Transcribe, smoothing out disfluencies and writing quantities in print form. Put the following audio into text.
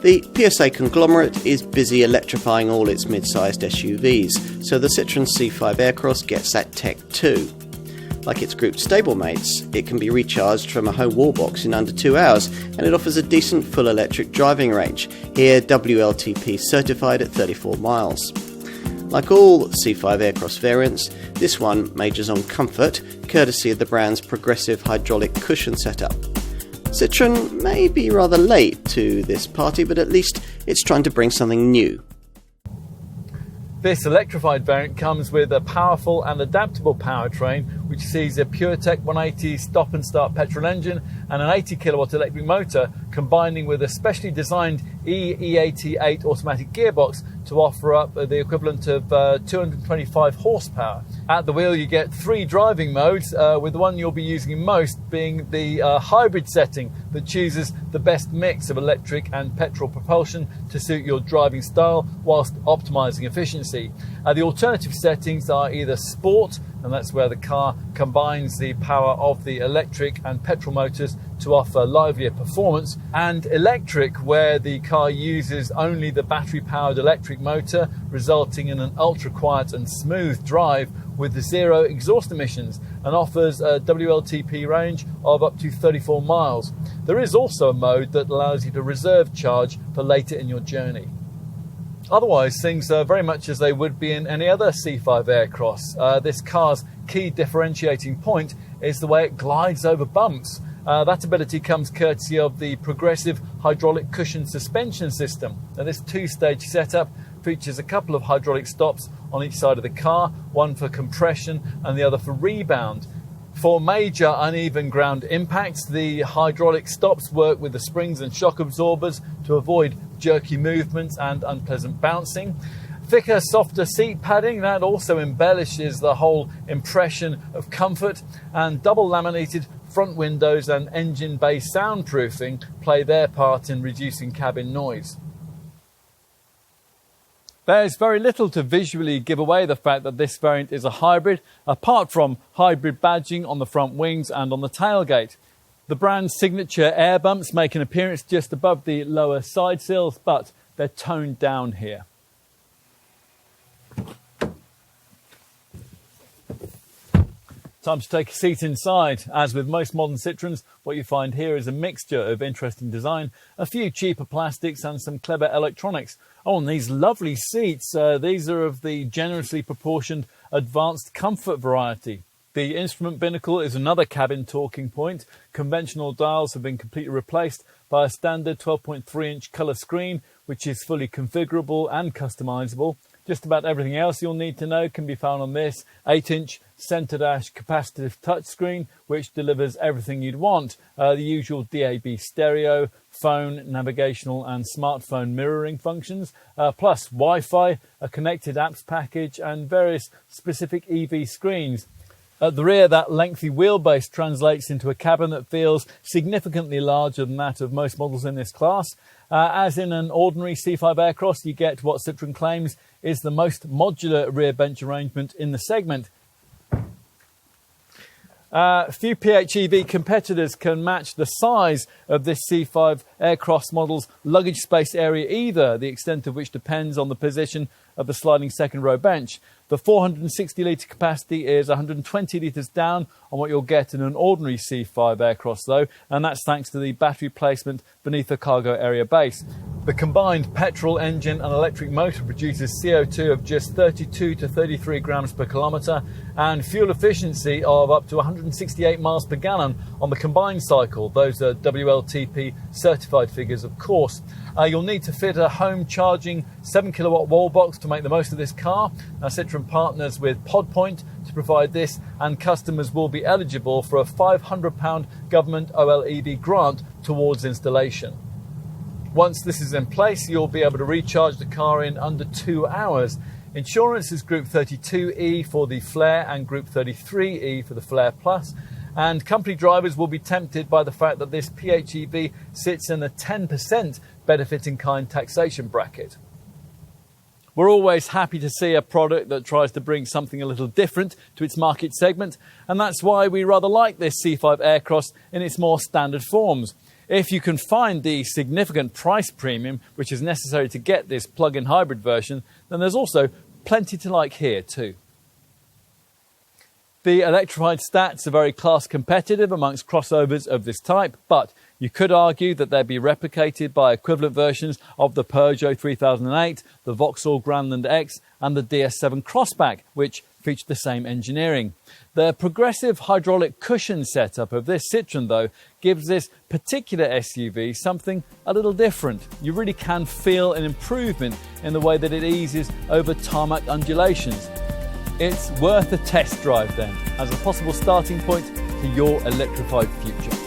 The PSA conglomerate is busy electrifying all its mid-sized SUVs, so the Citroen C5 Aircross gets that tech too. Like its group stablemates, it can be recharged from a home wall box in under 2 hours, and it offers a decent full electric driving range, here WLTP certified at 34 miles. Like all C5 Aircross variants, this one majors on comfort, courtesy of the brand's progressive hydraulic cushion setup. Citroen may be rather late to this party, but at least it's trying to bring something new. This electrified variant comes with a powerful and adaptable powertrain, which sees a PureTech 180 stop-and-start petrol engine and an 80 kilowatt electric motor, combining with a specially designed E88 automatic gearbox to offer up the equivalent of 225 horsepower. At the wheel you get 3 driving modes, with the one you'll be using most being the hybrid setting that chooses the best mix of electric and petrol propulsion to suit your driving style whilst optimizing efficiency. The alternative settings are either Sport, and that's where the car combines the power of the electric and petrol motors to offer livelier performance, and Electric, where the car uses only the battery-powered electric motor, resulting in an ultra-quiet and smooth drive with 0 exhaust emissions, and offers a WLTP range of up to 34 miles. There is also a mode that allows you to reserve charge for later in your journey. Otherwise, things are very much as they would be in any other C5 Aircross. This car's key differentiating point is the way it glides over bumps. That ability comes courtesy of the progressive hydraulic cushion suspension system. Now, this 2-stage setup features a couple of hydraulic stops on each side of the car, one for compression and the other for rebound. For major uneven ground impacts, the hydraulic stops work with the springs and shock absorbers to avoid jerky movements and unpleasant bouncing. Thicker, softer seat padding, that also embellishes the whole impression of comfort, and double laminated front windows and engine bay soundproofing play their part in reducing cabin noise. There's very little to visually give away the fact that this variant is a hybrid, apart from hybrid badging on the front wings and on the tailgate. The brand's signature air bumps make an appearance just above the lower side sills, but they're toned down here. Time to take a seat inside. As with most modern Citroens, what you find here is a mixture of interesting design, a few cheaper plastics and some clever electronics. Oh, and these lovely seats, these are of the generously proportioned advanced comfort variety. The instrument binnacle is another cabin talking point. Conventional dials have been completely replaced by a standard 12.3-inch colour screen, which is fully configurable and customizable. Just about everything else you'll need to know can be found on this 8-inch centre dash capacitive touchscreen, which delivers everything you'd want. The usual DAB stereo, phone, navigational and smartphone mirroring functions, plus Wi-Fi, a connected apps package and various specific EV screens. At the rear, that lengthy wheelbase translates into a cabin that feels significantly larger than that of most models in this class. As in an ordinary C5 Aircross, you get what Citroen claims is the most modular rear bench arrangement in the segment. Few PHEV competitors can match the size of this C5 Aircross model's luggage space area either, the extent of which depends on the position of the sliding second row bench. The 460 litre capacity is 120 litres down on what you'll get in an ordinary C5 Aircross though, and that's thanks to the battery placement beneath the cargo area base. The combined petrol engine and electric motor produces CO2 of just 32 to 33 grams per kilometre and fuel efficiency of up to 168 miles per gallon on the combined cycle. Those are WLTP certified figures, of course. You'll need to fit a home charging 7 kilowatt wall box to make the most of this car. Now, Citroen partners with PodPoint to provide this, and customers will be eligible for a £500 government OLEV grant towards installation. Once this is in place, you'll be able to recharge the car in under 2 hours. Insurance is Group 32E for the Flare and Group 33E for the Flare Plus. And company drivers will be tempted by the fact that this PHEV sits in a 10% benefit in kind taxation bracket. We're always happy to see a product that tries to bring something a little different to its market segment, and that's why we rather like this C5 Aircross in its more standard forms. If you can find the significant price premium which is necessary to get this plug-in hybrid version, then there's also plenty to like here too. The electrified stats are very class competitive amongst crossovers of this type, but you could argue that they'd be replicated by equivalent versions of the Peugeot 3008, the Vauxhall Grandland X and the DS7 Crossback, which feature the same engineering. The progressive hydraulic cushion setup of this Citroen, though, gives this particular SUV something a little different. You really can feel an improvement in the way that it eases over tarmac undulations. It's worth a test drive then, as a possible starting point to your electrified future.